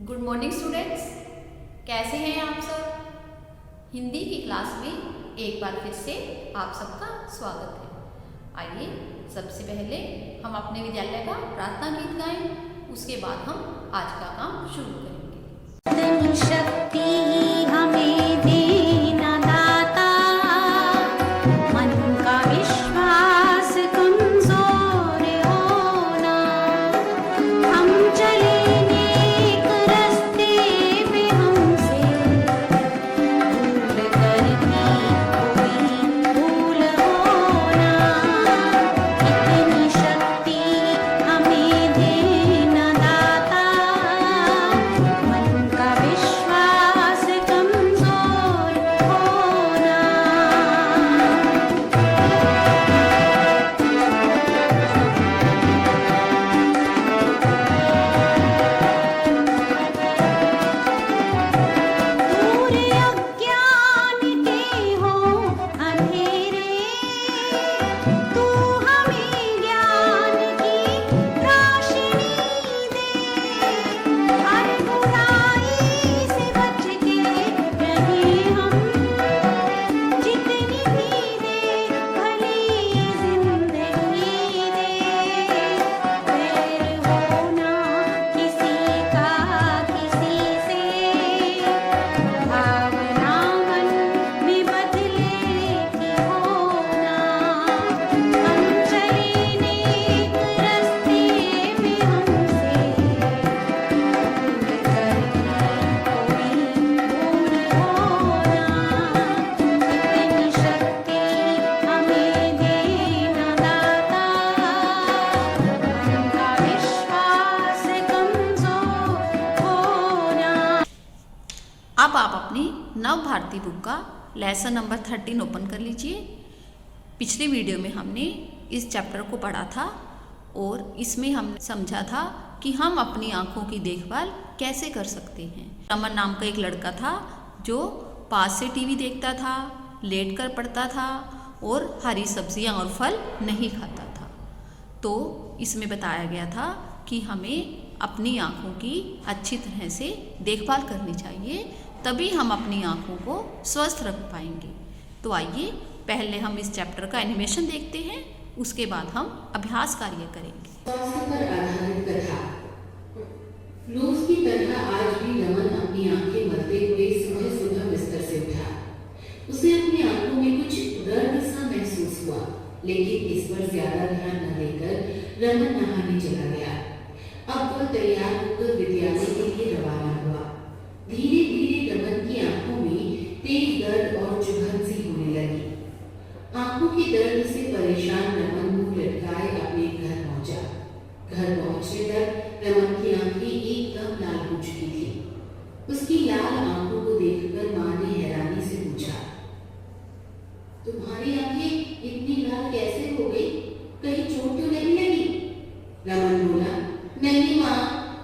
Good morning students, कैसे हैं आप सब। हिंदी की क्लास में एक बार फिर से आप सबका स्वागत है। आइए सबसे पहले हम अपने विद्यालय का प्रार्थना गीत गाएं, उसके बाद हम आज का काम शुरू करेंगे। शक्ति हमें देना दाता, मन का विश्वास कमजोर होना, हम चले नेक रास्ते पे हमसे भूल करके कोई भूल होना। इतनी शक्ति हमें देना दाता, मन का विश्वास कमजोर होना। दूर अज्ञान के हो अंधेरे, तू हमें ज्ञान की रोशनी दे। हर बुराई से बच के रहे हम, जितनी भी दे भली ये जिंदगी दे। वैर होना किसी का किसी से, भावना मन में बदले की होना। हम चले नेक रास्ते में हमसे भूल करके कोई भूल होना। इतनी शक्ति हमें देना दाता, मन का विश्वास कमजोर होना। अब आप अपनी नव भारती बुक का लेसन नंबर 13 ओपन कर लीजिए। पिछले वीडियो में हमने इस चैप्टर को पढ़ा था और इसमें हम समझा था कि हम अपनी आँखों की देखभाल कैसे कर सकते हैं। रमन नाम का एक लड़का था जो पास से टीवी देखता था, लेट कर पढ़ता था और हरी सब्जियां और फल नहीं खाता था। तो इसमें बताया गया था कि हमें अपनी आँखों की अच्छी तरह से देखभाल करनी चाहिए, तभी हम अपनी आँखों को स्वस्थ रख पाएंगे। तो आइए पहले हम इस चैप्टर का एनिमेशन देखते हैं, उसके बाद हम अभ्यास कार्य करेंगे। स्वास्थ्य पर आधारित कथा। रोज की तरह आज भी रमन अपनी आंखें मलते हुए सुबह सुबह बिस्तर से उठा। उसे अपनी आंखों में कुछ दर्द सा महसूस हुआ, लेकिन इस पर ज्यादा ध्यान न देकर रमन नहाने चला गया। अब वह तैयार होकर विद्यालय के लिए रवाना हुआ। धीरे धीरे रमन की आंखों में तेज दर्द और चुभन सी होने लगी। आंखों के दर्द से परेशान रमन मुंह लटकाए अपने घर पहुंचा। घर पहुंचने तक रमन की आंखें एकदम लाल हो चुकी थी। उसकी लाल आंखों को देखकर मां ने हैरानी से पूछा, तुम्हारी आंखें इतनी लाल कैसे हो गई? कहीं चोट तो नहीं लगी? रमन बोला, नहीं मां,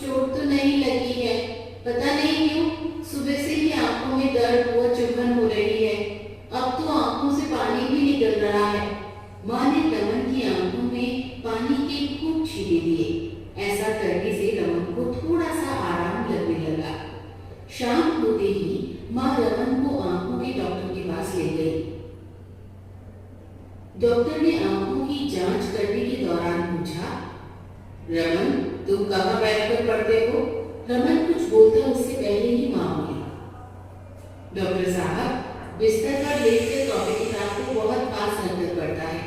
चोट तो नहीं लगी है। पता नहीं क्यों सुबह से ही आंखों में दर्द और चुभन हो रही है। अब तो आंखों से पानी भी निकल रहा है। मां ने रमन की आंखों में पानी के खूब छींटे दिए। ऐसा करने से रमन को थोड़ा सा आराम लगने लगा। शाम होते ही मां रमन को आंखों के डॉक्टर के पास ले गई। डॉक्टर ने आंखों की जांच करने के दौरान पूछा, रमन तुम कहाँ बैठकर पढ़ते हो? रमन कुछ बोलता उससे पहले ही मां बोली, डॉक्टर साहब, बिस्तर पर लेटकर कॉपी किताब को बहुत पास रखकर पढ़ता है।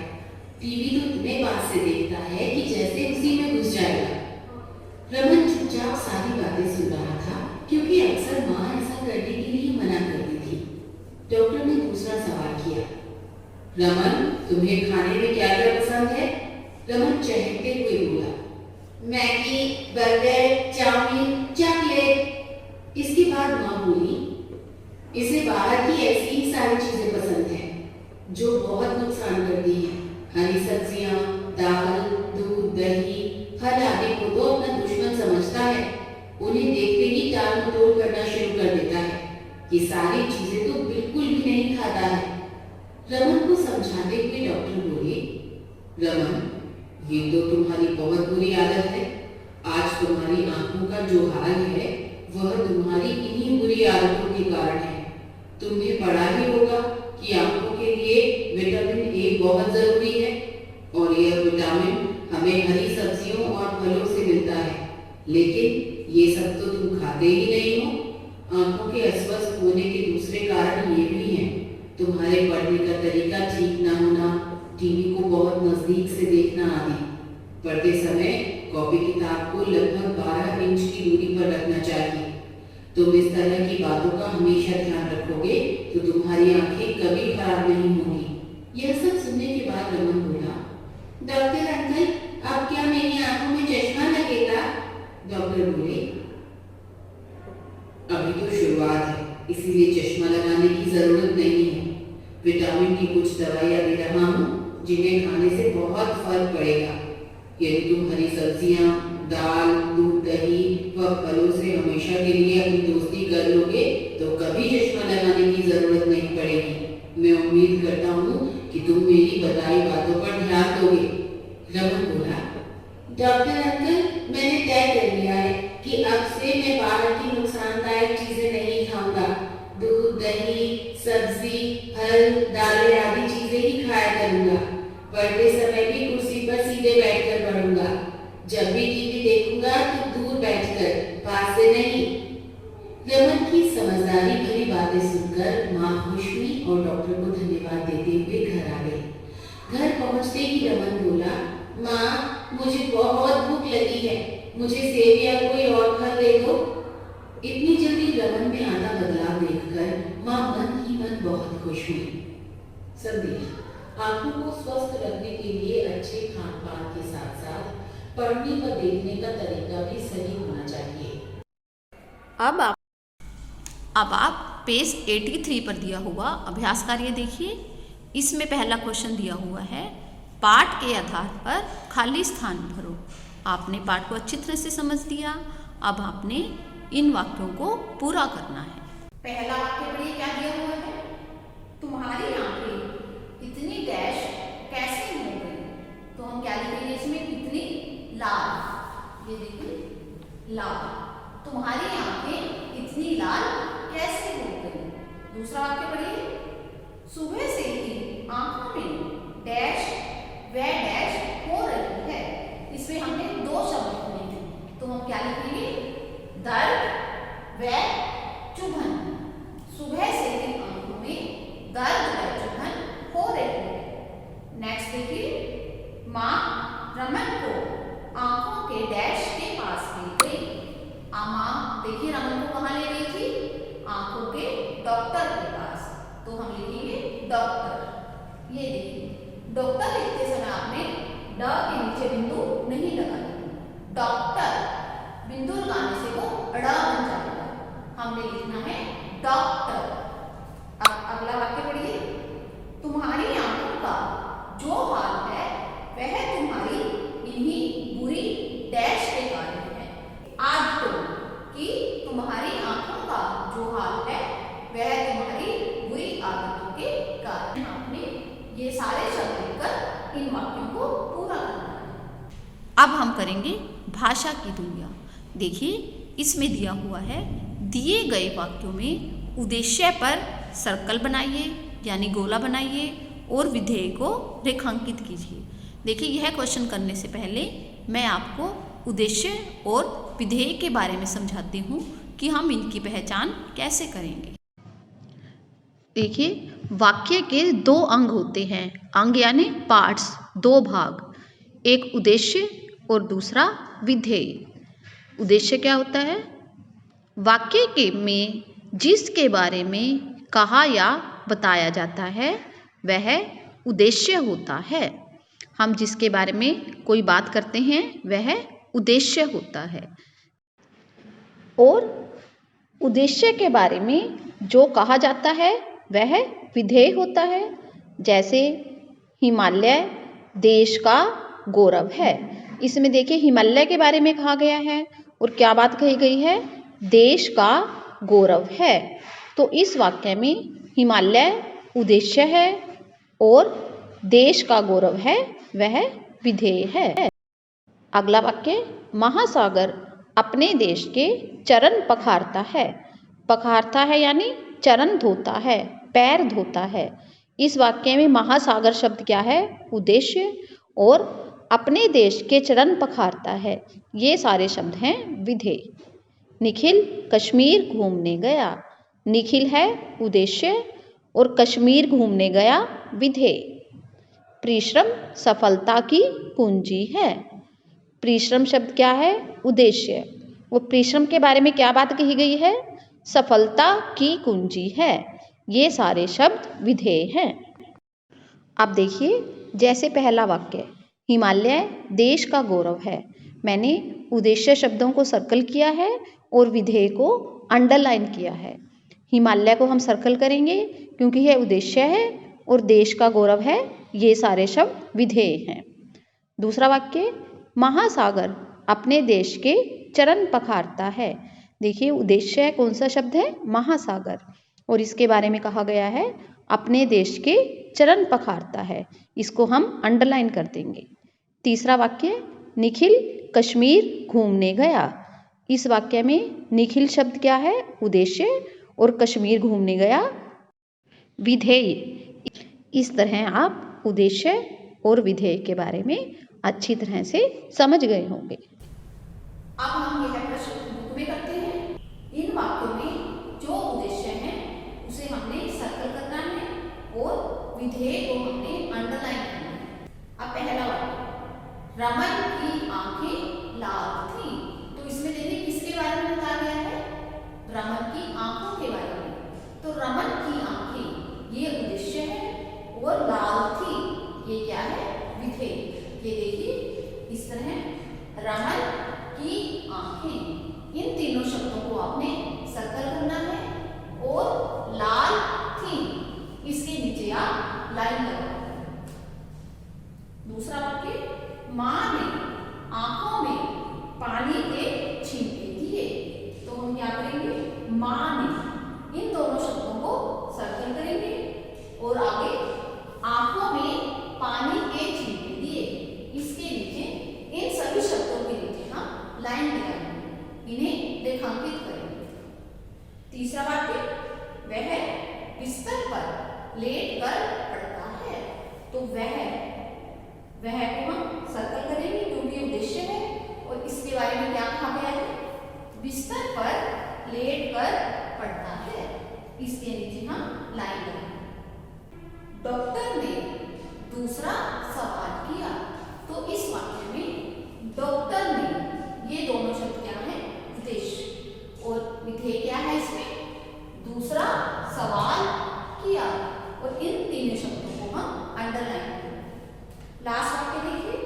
टीवी तो इतने पास से देखता है कि जैसे उसी में घुस जाएगा। रमन चुपचाप सारी बातें सुन रहा था, क्योंकि अक्सर मां ऐसा करने के लिए मना करती थी। डॉक्टर ने दूसरा सवाल किया, रमन तुम्हें खाने में क्या क्या पसंद है? रमन चहकते हुए बोला, मैगी, बर्गर, चाउमीन, चॉकलेट। इसके बाद मां बोली, इसे बाहर की ऐसी ही सारी चीजें पसंद हैं जो बहुत नुकसान करती हैं। हरी सब्जियां, दाल, दूध, दही, फल आदि को तो अपना दुश्मन समझता है। उन्हें देखते ही टाल मटोल करना शुरू कर देता है। ये सारी चीजें तो बिल्कुल भी नहीं खाता है। रमन को समझाते हुए डॉक्टर बोले, रमन ये तो तुम्हारी बहुत बुरी आदत है। आज तुम्हारी आंखों का जो हाल है वह लेकिन ये सब तो तुम खाते ही नहीं हो। आंखों के अस्वस्थ होने के दूसरे कारण ये भी हैं। तुम्हारे पढ़ने का तरीका ठीक ना होना, टीवी को बहुत नजदीक से देखना आदि। पढ़ते समय कॉपी किताब को लगभग 12 इंच की दूरी पर रखना चाहिए। तुम इस तरह की बातों का हमेशा ध्यान रखोगे तो तुम्हारी आंखें कभी खराब नहीं होंगी। यह सब सुनने के बाद रमन बोला, डॉक्टर अंकल, अब क्या मेरी आंखों में चश्मा लगेगा? डॉक्टर बोले, अभी तो शुरुआत है, इसीलिए चश्मा लगाने की जरूरत नहीं है। विटामिन की कुछ दवाइयाँ दे रहा हूँ जिन्हें खाने से बहुत फर्क पड़ेगा। यदि तुम हरी सब्जियां, दाल, दूध, दही व फलों से हमेशा के लिए अपनी दोस्ती कर लोगे तो कभी चश्मा लगाने की जरूरत नहीं पड़ेगी। मैं उम्मीद करता हूँ कि तुम मेरी बताई बातों पर ध्यान दोगे। रमन बोला, डॉक्टर अंकल, मैंने तय कर लिया है कि अब से मैं बाहर की नुकसानदायक चीजें नहीं खाऊंगा। दूध, दही, सब्जी, फल, दालें आदि चीजें ही खाया करूंगा। पढ़ते समय भी कुर्सी पर सीधे बैठकर पढ़ूंगा। जब भी टीवी देखूंगा तो दूर बैठकर, पास से नहीं। रमन की समझदारी भरी बातें सुनकर माँ खुश हुई और डॉक्टर को धन्यवाद देते हुए घर आ गई। घर पहुंचते ही रमन बोला, माँ, मुझे बहुत भूख लगी है, मुझे सेब या कोई और फल दे दो। इतनी जल्दी रमन में आना बदलाव देखकर माँ मन ही मन बहुत खुश हुई। संदेश, आंखों को स्वस्थ रखने के लिए अच्छे खान पान के साथ साथ पढ़ने व देखने का तरीका भी सही होना चाहिए। अब आप पेज 83 पर दिया हुआ अभ्यास कार्य देखिए। इसमें पहला क्वेश्चन दिया हुआ है, पाठ के आधार पर खाली स्थान भरो। आपने पाठ को अच्छी तरह से समझ लिया। अब आपने इन वाक्यों को पूरा करना है। पहला वाक्य पढ़िए, क्या दिया हुआ है? तुम्हारी आंखें इतनी डैश कैसे हो गई? तो हम क्या लिखेंगे इसमें? इतनी लाल। ये देखिए, लाल। तुम्हारी आंखें इतनी लाल कैसे हो गई? दूसरा वाक्य पढ़िए, सुबह से ही आंखों में डैश व डैश हो रही है। इसमें हमने दो शब्द लिखे हैं, तो हम क्या लिखेंगे? दर्द व चुभन। सुबह से ही आंखों में दर्द व चुभन हो रही है। नेक्स्ट देखिए, माँ रमन को आंखों के डैश के पास ले गई। माँ देखिए रमन को कहाँ ले गई थी? आंखों के डॉक्टर के पास। तो हम लिखेंगे डॉक्टर। ये देखिए, डॉक्टर लिखते समय आपने ड के नीचे बिंदु नहीं लगाना। डॉक्टर बिंदु लगाने से वो ड़ बन जाएगा। हमने लिखना है डॉक्टर। अब अगला वाक्य पढ़िए, तुम्हारी आंखों का जो हाल है वह तुम्हारी इन्हीं बुरी डैश के कारण है। आज तो कि तुम्हारी आंखों का जो हाल है वह तुम्हारी बुरी आदतों के कारण। आपने ये सारे शब्द लिखकर इन वाक्यों को पूरा करना है। अब हम करेंगे भाषा की दुनिया। देखिए, इसमें दिया हुआ है, दिए गए वाक्यों में उद्देश्य पर सर्कल बनाइए यानी गोला बनाइए और विधेय को रेखांकित कीजिए। देखिए, यह क्वेश्चन करने से पहले मैं आपको उद्देश्य और विधेय के बारे में समझाती हूँ कि हम इनकी पहचान कैसे करेंगे। देखिए, वाक्य के दो अंग होते हैं। अंग यानी पार्ट्स, दो भाग, एक उद्देश्य और दूसरा विधेय। उद्देश्य क्या होता है? वाक्य के में जिसके बारे में कहा या बताया जाता है वह उद्देश्य होता है। हम जिसके बारे में कोई बात करते हैं वह उद्देश्य होता है। और उद्देश्य के बारे में जो कहा जाता है वह विधेय होता है। जैसे हिमालय देश का गौरव है। इसमें देखिए, हिमालय के बारे में कहा गया है और क्या बात कही गई है? देश का गौरव है। तो इस वाक्य में हिमालय उद्देश्य है और देश का गौरव है वह विधेय है। अगला वाक्य, महासागर अपने देश के चरण पखारता है। पखारता है यानी चरण धोता है, पैर धोता है। इस वाक्य में महासागर शब्द क्या है? उद्देश्य, और अपने देश के चरण पखारता है। ये सारे शब्द हैं विधेय। निखिल कश्मीर घूमने गया। निखिल है उद्देश्य और कश्मीर घूमने गया विधेय। परिश्रम सफलता की कुंजी है। परिश्रम शब्द क्या है? उद्देश्य। वो परिश्रम के बारे में क्या बात कही गई है? सफलता की कुंजी है। ये सारे शब्द विधेय हैं। अब देखिए, जैसे पहला वाक्य, हिमालय देश का गौरव है। मैंने उद्देश्य शब्दों को सर्कल किया है और विधेय को अंडरलाइन किया है। हिमालय को हम सर्कल करेंगे क्योंकि यह उद्देश्य है और देश का गौरव है। ये सारे शब्द विधेय हैं। दूसरा वाक्य, महासागर अपने देश के चरण पखारता है। देखिए, उद्देश्य कौन सा शब्द है? महासागर। और इसके बारे में कहा गया है अपने देश के चरण पखारता है। इसको हम अंडरलाइन कर देंगे। तीसरा वाक्य, निखिल कश्मीर घूमने गया। इस वाक्य में निखिल शब्द क्या है? उद्देश्य और कश्मीर घूमने गया विधेय। इस तरह आप उद्देश्य और विधेय के बारे में अच्छी तरह से समझ गए होंगे। अब हम यह प्रश्न बुक में करते हैं। इन वाक्यों में जो उद्देश्य है उसे हमने सर्कल करना है और विधेय को हमने अंडरलाइन करना है। अब पहला वाक्य, रमन की आंखें लाल थी। तो इसमें देखिए किसके बारे में बताया गया है? रमन की आंखों के बारे में। तो रमन की आंखें ये उद्देश्य है और लाल थी ये क्या है? विधेय। ये देखिए इस तरह रमन की आंखें, इन तीनों शब्दों को आपने सर्कल करना है और लाल थी इसके नीचे आप लाइन लगाओ। दूसरा वाक्य, मां ने आंखों में पानी के छींटे दिए। तो हम क्या करेंगे? मां ने, इन दोनों शब्दों को सर्कल करेंगे और आगे आंखों में पानी के छींटे दिए, इसके नीचे इन सभी शब्दों के नीचे हम लाइन लगाएंगे, इन्हें रेखांकित करेंगे। तीसरा वाक्य, वह बिस्तर पर लेट कर पढ़ता है। तो वह को हम सर्कल करेंगे क्योंकि उद्देश्य है और इसके बारे में क्या कहा गया है? बिस्तर पर लेट कर पढ़ता है। इसके नीचे हम लाइन लगाएंगे। डॉक्टर ने दूसरा सवाल किया। तो इस वाक्य में डॉक्टर ने, ये दोनों शब्द क्या है? उद्देश्य और विधेय क्या है? इसमें दूसरा सवाल किया और इन तीनों शब्दों को हम अंडरलाइन करेंगे। लास्ट वाक्य देखिए,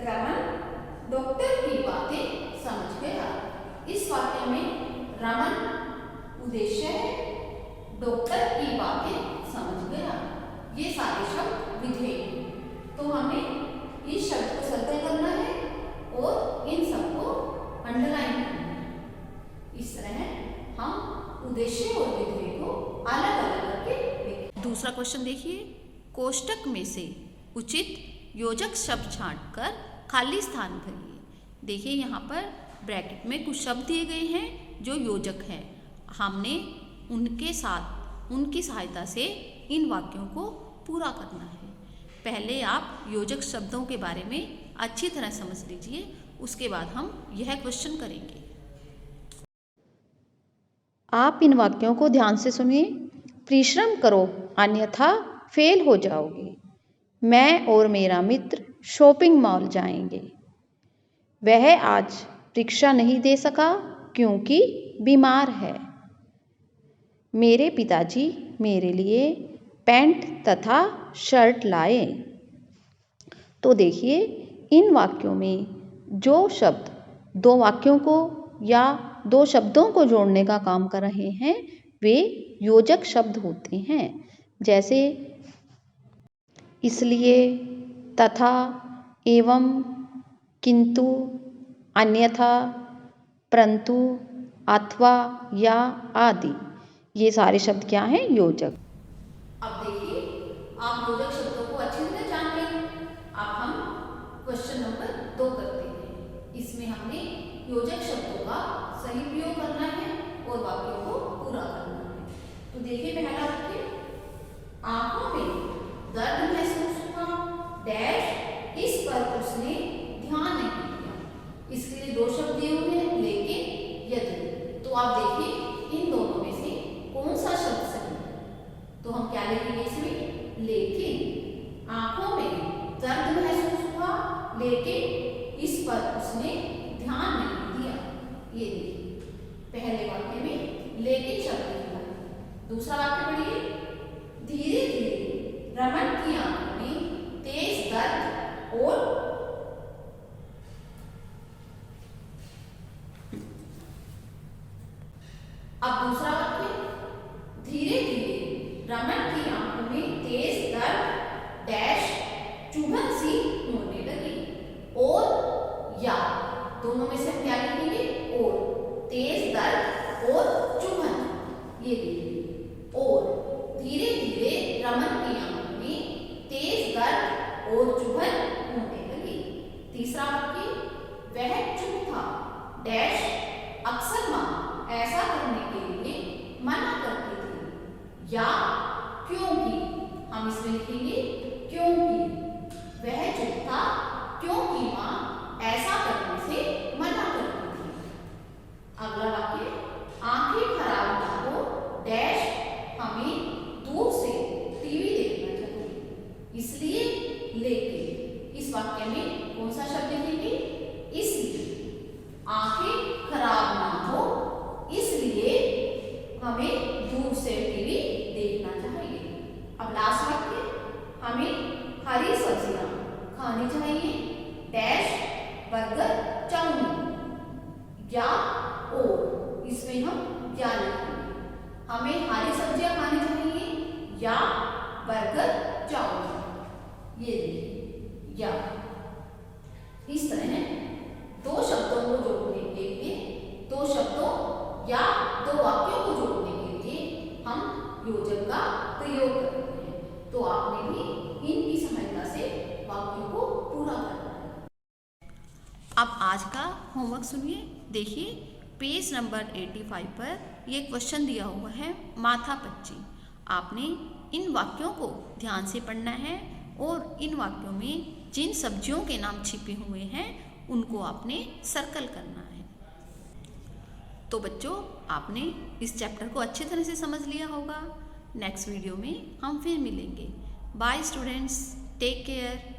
रमन डॉक्टर की बातें समझ गया। इस वाक्य में रमन उद्देश्य है, डॉक्टर की बातें समझ गया, ये सारे शब्द विधेय हैं। तो हमें इस शब्द को सर्कल करना है और इन सबको अंडरलाइन करना है। इस तरह हम उद्देश्य और विधेय को अलग अलग करके देखें। दूसरा क्वेश्चन देखिए, कोष्टक में से उचित योजक शब्द छांटकर खाली स्थान भरिए। देखिए यहाँ पर ब्रैकेट में कुछ शब्द दिए गए हैं जो योजक हैं। हमने उनकी सहायता से इन वाक्यों को पूरा करना है। पहले आप योजक शब्दों के बारे में अच्छी तरह समझ लीजिए, उसके बाद हम यह क्वेश्चन करेंगे। आप इन वाक्यों को ध्यान से सुनिए। परिश्रम करो अन्यथा फेल हो जाओगे। मैं और मेरा मित्र शॉपिंग मॉल जाएंगे। वह आज परीक्षा नहीं दे सका क्योंकि बीमार है। मेरे पिताजी मेरे लिए पैंट तथा शर्ट लाए। तो देखिए, इन वाक्यों में जो शब्द दो वाक्यों को या दो शब्दों को जोड़ने का काम कर रहे हैं वे योजक शब्द होते हैं। जैसे इसलिए, तथा, एवं, किंतु, अन्यथा, परंतु, अथवा या आदि। ये सारे शब्द क्या हैं? योजक। अब देखिए, आप योजक शब्दों को अच्छी तरह जान गए। अब हम क्वेश्चन नंबर 2 करते हैं। इसमें हमने योजक शब्दों का सही प्रयोग करना है और वाक्यों को पूरा करना है। तो देखिए पहला वाक्य, आंखों में दर्द महसूस हुआ डैश, इस पर उसने तो आप देखिए इन दोनों में से कौन सा शब्द सही है। तो हम क्या लिखेंगे इसमें, लेकिन आंखों में दर्द महसूस हुआ लेकिन इस पर उसने ध्यान नहीं दिया। ये देखिए पहले वाक्य में लेकिन शब्द लिखा है। दूसरा वाक्य पढ़िए, धीरे धीरे रमन की आंखों में तेज दर्द और अब दूसरा वाक्य, धीरे धीरे रमन की आंखों में तेज दर्द डैश चुभन सी होने लगी। और या दोनों में से हम क्या लिखेंगे, और तेज दर्द और चुभन। ये देखिए, और धीरे धीरे रमन की आंखों में तेज दर्द और चुभन होने लगी। तीसरा वाक्य, वह चुप था डैश अक्सर मां ऐसा करने के लिए मना करती थी। या क्योंकि हम इसमें लिखेंगे क्योंकि वह चुप था क्योंकि मां ऐसा करने से मना करती थी। अगला वाक्य, आंखें खराब ना हो डैश हमें दूर से टीवी देखना चाहिए। इसलिए लेकिन इस वाक्य में कौन सा शब्द लिखेंगे, इसलिए। आंखें खराब ना हो इसलिए हमें दूर से टीवी देखना चाहिए। अब लास्ट वाक्य, हमें हरी सब्जियां खानी चाहिए डैश बर्गर चाउमीन। या और इसमें हम क्या लिखेंगे, हमें हरी सब्जियां खानी चाहिए या बर्गर चाउमीन। ये देखिए, या इस तरह दो शब्दों को जोड़ने के लिए, दो शब्दों या दो वाक्यों को जोड़ने के लिए हम योजक का प्रयोग करते हैं। तो आपने भी इनकी सहायता से वाक्यों को पूरा करना है। अब आज का होमवर्क सुनिए। देखिए पेज नंबर 85 पर ये क्वेश्चन दिया हुआ है, माथा पच्ची। आपने इन वाक्यों को ध्यान से पढ़ना है और इन वाक्यों में जिन सब्जियों के नाम छिपे हुए हैं उनको आपने सर्कल करना है। तो बच्चों, आपने इस चैप्टर को अच्छी तरह से समझ लिया होगा। नेक्स्ट वीडियो में हम फिर मिलेंगे। Bye students, take care.